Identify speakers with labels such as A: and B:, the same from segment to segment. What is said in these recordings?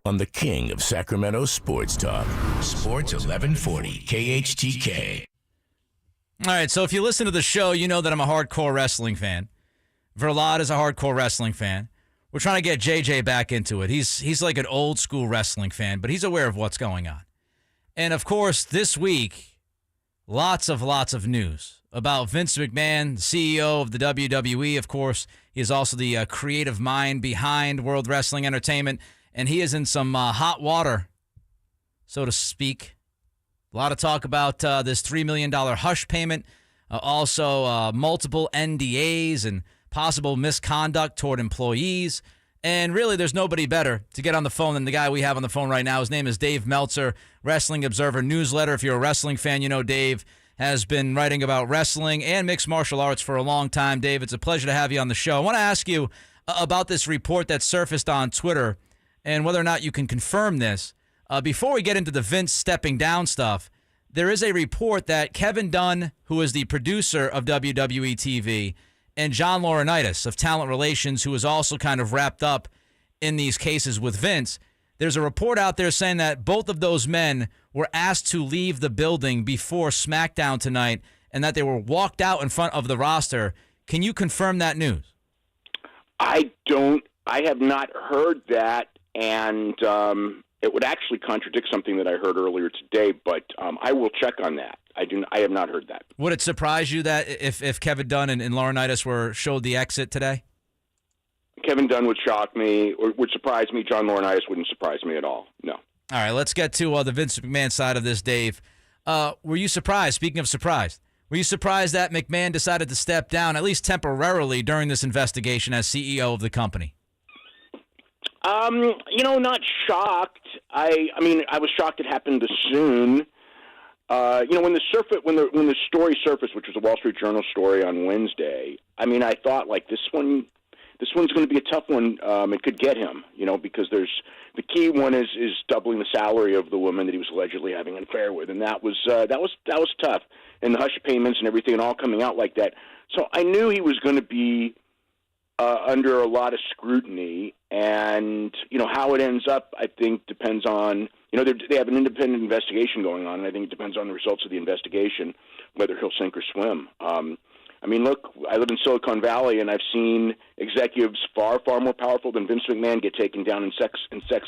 A: on the king of Sacramento sports talk, Sports 1140 KHTK.
B: All right, so if you listen to the show, you know that I'm a hardcore wrestling fan. Verlad is a hardcore wrestling fan. We're trying to get JJ back into it. He's like an old school wrestling fan, but he's aware of what's going on. And of course, this week, lots of news about Vince McMahon, the CEO of the WWE. Of course, he is also the creative mind behind World Wrestling Entertainment, and he is in some hot water, so to speak. A lot of talk about this $3 million hush payment, also multiple NDAs and possible misconduct toward employees. And really, there's nobody better to get on the phone than the guy we have on the phone right now. His name is Dave Meltzer, Wrestling Observer newsletter. If you're a wrestling fan, you know Dave has been writing about wrestling and mixed martial arts for a long time. Dave, it's a pleasure to have you on the show. I want to ask you about this report that surfaced on Twitter and whether or not you can confirm this. Before we get into the Vince stepping down stuff, there is a report that Kevin Dunn, who is the producer of WWE TV, and John Laurinaitis of Talent Relations, who is also kind of wrapped up in these cases with Vince, there's a report out there saying that both of those men were asked to leave the building before SmackDown tonight and that they were walked out in front of the roster. Can you confirm that news?
C: I have not heard that, and it would actually contradict something that I heard earlier today, but I will check on that. I have not heard that.
B: Would it surprise you that if Kevin Dunn and Laurinaitis showed the exit today?
C: Kevin Dunn would shock me, or would surprise me. John Laurinaitis wouldn't surprise me at all. No.
B: All right, let's get to the Vince McMahon side of this, Dave. Were you surprised, speaking of surprised, were you surprised that McMahon decided to step down, at least temporarily, during this investigation as CEO of the company?
C: Not shocked. I mean, I was shocked it happened this soon. When the story surfaced, which was a Wall Street Journal story on Wednesday, I mean, I thought, like, this one's going to be a tough one. It could get him, because the key one is doubling the salary of the woman that he was allegedly having an affair with, and that was tough. And the hush payments and everything, and all coming out like that. So I knew he was going to be under a lot of scrutiny, and how it ends up, I think, depends on they have an independent investigation going on, and I think it depends on the results of the investigation whether he'll sink or swim. I mean, look, I live in Silicon Valley, and I've seen executives far more powerful than Vince McMahon get taken down in sex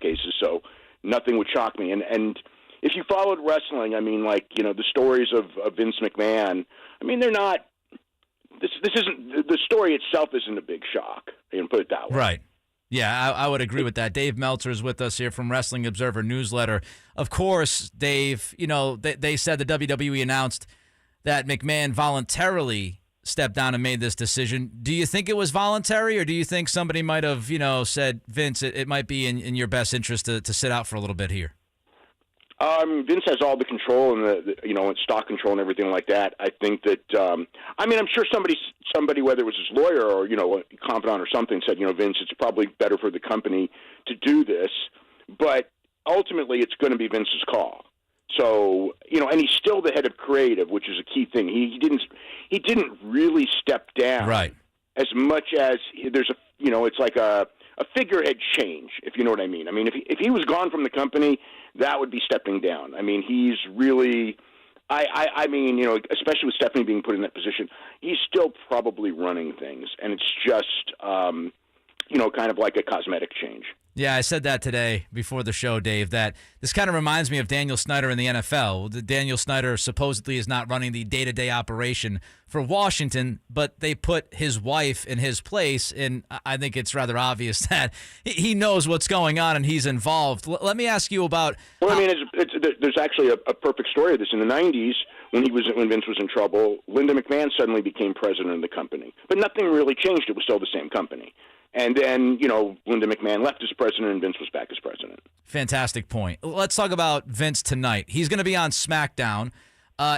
C: cases. So nothing would shock me. And if you followed wrestling, I mean, the stories of Vince McMahon, I mean, they're not. This isn't the story itself. Isn't a big shock. Put it that way.
B: Right. Yeah, I would agree with that. Dave Meltzer is with us here from Wrestling Observer newsletter. Of course, Dave, they said the WWE announced that McMahon voluntarily stepped down and made this decision. Do you think it was voluntary, or do you think somebody might have, said, Vince, it might be in your best interest to sit out for a little bit here?
C: Vince has all the control and stock control and everything like that. I think that I'm sure somebody, whether it was his lawyer or a confidant or something, said, Vince, it's probably better for the company to do this, but ultimately it's going to be Vince's call. So and he's still the head of creative, which is a key thing. He didn't really step down,
B: right?
C: As much as there's it's like a figurehead change, if you know what I mean. I mean, if he was gone from the company, that would be stepping down. I mean, he's really, I mean, especially with Stephanie being put in that position, he's still probably running things, and it's just, kind of like a cosmetic change.
B: Yeah, I said that today before the show, Dave, that this kind of reminds me of Daniel Snyder in the NFL. Daniel Snyder supposedly is not running the day-to-day operation for Washington, but they put his wife in his place, and I think it's rather obvious that he knows what's going on and he's involved. Let me ask you about...
C: Well, I mean, there's actually a perfect story of this. In the 90s, when Vince was in trouble, Linda McMahon suddenly became president of the company. But nothing really changed. It was still the same company. And then, Linda McMahon left as president and Vince was back as president.
B: Fantastic point. Let's talk about Vince tonight. He's going to be on SmackDown.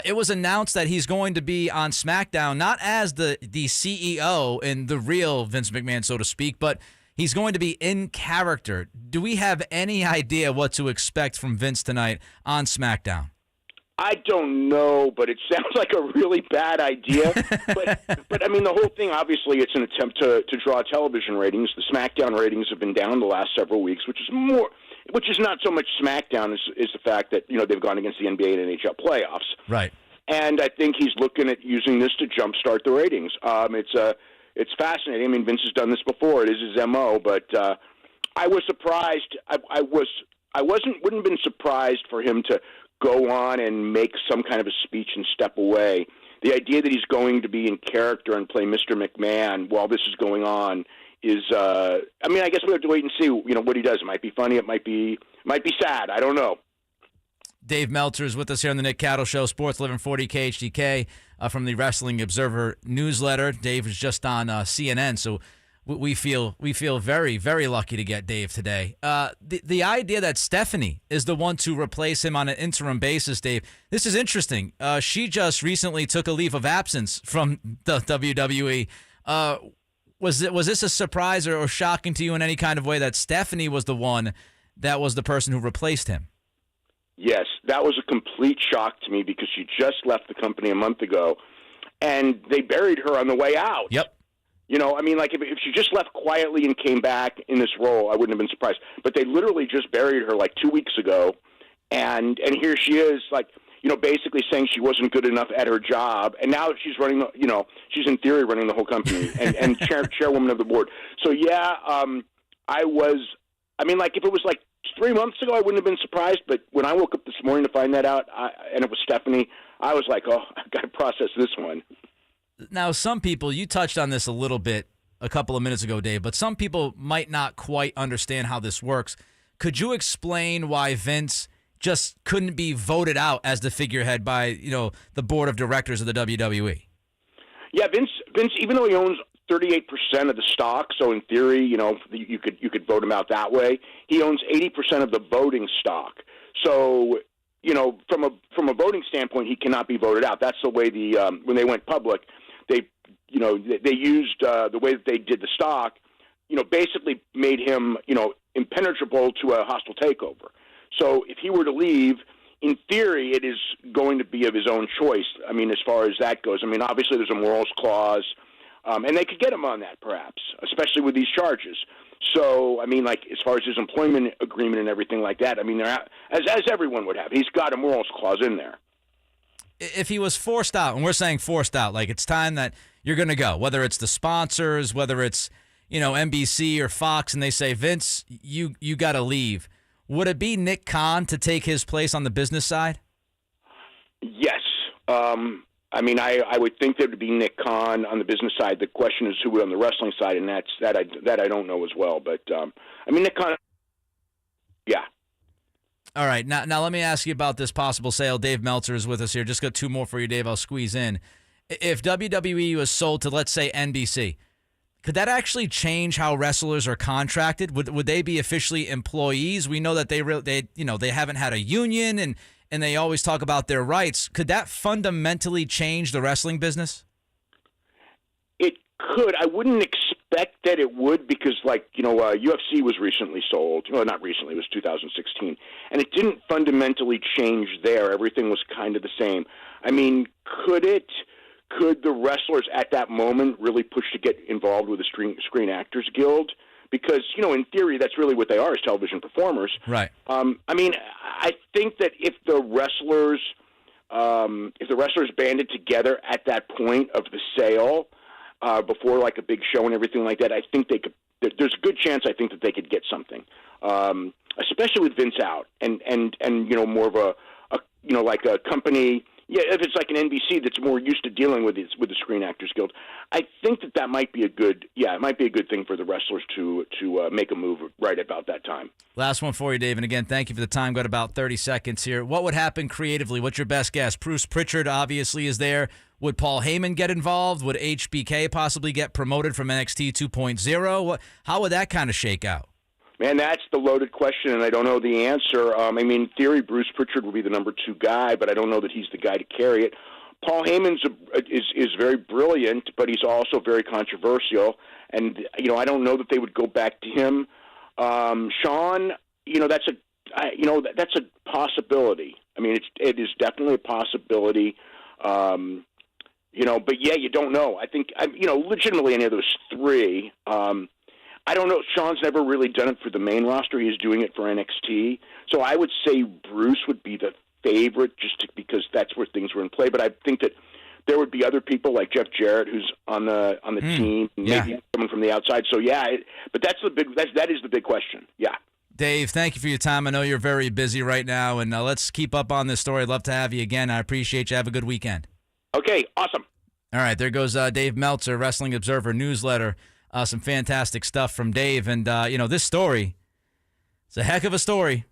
B: It was announced that he's going to be on SmackDown, not as the CEO and the real Vince McMahon, so to speak, but he's going to be in character. Do we have any idea what to expect from Vince tonight on SmackDown?
C: I don't know, but it sounds like a really bad idea. but I mean, the whole thing, obviously, it's an attempt to draw television ratings. The SmackDown ratings have been down the last several weeks, which is more. which is not so much SmackDown is the fact that they've gone against the NBA and NHL playoffs.
B: Right.
C: And I think he's looking at using this to jumpstart the ratings. It's fascinating. I mean, Vince has done this before. It is his MO, but I was surprised. Wouldn't have been surprised for him to go on and make some kind of a speech and step away. The idea that he's going to be in character and play Mr. McMahon while this is going on is, I guess we have to wait and see, what he does. It might be funny. It might be sad. I don't know.
B: Dave Meltzer is with us here on the Nick Cattle Show, Sports 1140 KHTK from the Wrestling Observer newsletter. Dave is just on CNN, so we feel very, very lucky to get Dave today. The idea that Stephanie is the one to replace him on an interim basis, Dave, this is interesting. She just recently took a leave of absence from the WWE. Was this a surprise or shocking to you in any kind of way that Stephanie was the one that was the person who replaced him?
C: Yes, that was a complete shock to me because she just left the company a month ago, and they buried her on the way out.
B: Yep.
C: If she just left quietly and came back in this role, I wouldn't have been surprised. But they literally just buried her 2 weeks ago, and here she is, basically saying she wasn't good enough at her job, and now she's running, she's in theory running the whole company and chairwoman of the board. So yeah, if it was 3 months ago, I wouldn't have been surprised. But when I woke up this morning to find that out, and it was Stephanie, I was like, oh, I've got to process this one.
B: Now, some people, you touched on this a little bit a couple of minutes ago, Dave, but some people might not quite understand how this works. Could you explain why Vince just couldn't be voted out as the figurehead by, the board of directors of the WWE?
C: Yeah, Vince, even though he owns 38% of the stock, so in theory, you could vote him out that way. He owns 80% of the voting stock. So, from a voting standpoint, he cannot be voted out. That's the way when they went public, they used the way that they did the stock, basically made him, impenetrable to a hostile takeover. So if he were to leave, in theory, it is going to be of his own choice. As far as that goes. Obviously there's a morals clause, and they could get him on that perhaps, especially with these charges. So, as far as his employment agreement and everything like that, as everyone would have, he's got a morals clause in there.
B: If he was forced out, and we're saying forced out, it's time that you're going to go, whether it's the sponsors, whether it's, NBC or Fox, and they say, Vince, you got to leave. Would it be Nick Khan to take his place on the business side?
C: Yes. I would think there would be Nick Khan on the business side. The question is who would on the wrestling side, and that I don't know as well. But Nick Khan, yeah.
B: All right, now let me ask you about this possible sale. Dave Meltzer is with us here. Just got two more for you, Dave. I'll squeeze in. If WWE was sold to, let's say, NBC, could that actually change how wrestlers are contracted? Would they be officially employees? We know that they haven't had a union and they always talk about their rights. Could that fundamentally change the wrestling business?
C: It could. I wouldn't expect that it would because, UFC was recently sold. Well, not recently. It was 2016. And it didn't fundamentally change there. Everything was kind of the same. Could it? Could the wrestlers at that moment really push to get involved with the Screen Actors Guild? Because, in theory, that's really what they are, is television performers.
B: Right.
C: I think that if the wrestlers banded together at that point of the sale, before a big show and everything like that, I think they could. There's a good chance I think that they could get something, especially with Vince out and more of a company. Yeah, if it's like an NBC that's more used to dealing with the Screen Actors Guild, I think that might be a good thing for the wrestlers to make a move right about that time.
B: Last one for you, Dave, and again, thank you for the time. Got about 30 seconds here. What would happen creatively? What's your best guess? Bruce Pritchard obviously is there. Would Paul Heyman get involved? Would HBK possibly get promoted from NXT 2.0? How would that kind of shake out?
C: Man, that's the loaded question, and I don't know the answer. In theory, Bruce Pritchard would be the number 2 guy, but I don't know that he's the guy to carry it. Paul Heyman is very brilliant, but he's also very controversial, and I don't know that they would go back to him. Sean, that's a possibility. It is definitely a possibility. But yeah, you don't know. I think legitimately any of those 3. I don't know. Sean's never really done it for the main roster. He's doing it for NXT. So I would say Bruce would be the favorite because that's where things were in play. But I think that there would be other people like Jeff Jarrett, who's on the team, maybe someone from the outside. So but that is the big question. Yeah.
B: Dave, thank you for your time. I know you're very busy right now, and let's keep up on this story. I'd love to have you again. I appreciate you. Have a good weekend.
C: Okay, awesome.
B: All right, there goes Dave Meltzer, Wrestling Observer newsletter. Some fantastic stuff from Dave. And, this story, it's a heck of a story.